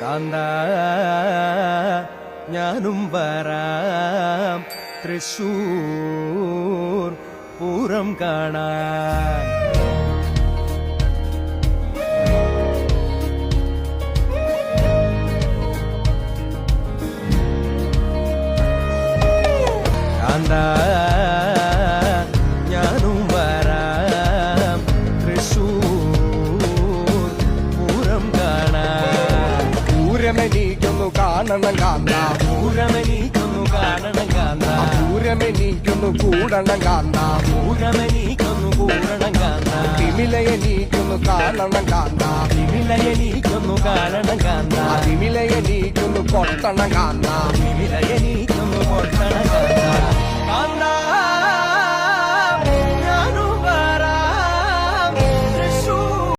കാന്ത ഞാനും വരാം തൃശൂർ പൂരം കാണാൻ. കാന്ത ഞാനും വരാം തൃശൂർ പൂരം കാണാൻ. പൂരമെനിക്കൊന്നു കാണണം കാന്ത, പൂരമെനിക്കൊന്നു കാണണം കാന്ത, പൂരമെനിക്കൊന്നു കൂടണം കാന്ത, പൂരമെനിക്കൊന്നു കൂടണം കാന്ത, തിമിലയെനിക്കൊന്നു കാണണം കാന്ത, തിമിലയെനിക്കൊന്നു കാണണം കാന്ത, തിമിലയെനിക്കൊന്നു കൊട്ടണം കാന്ത, തിമിലയെനിക്കൊന്നു കൊട്ടണം കാന്ത. കാന്ത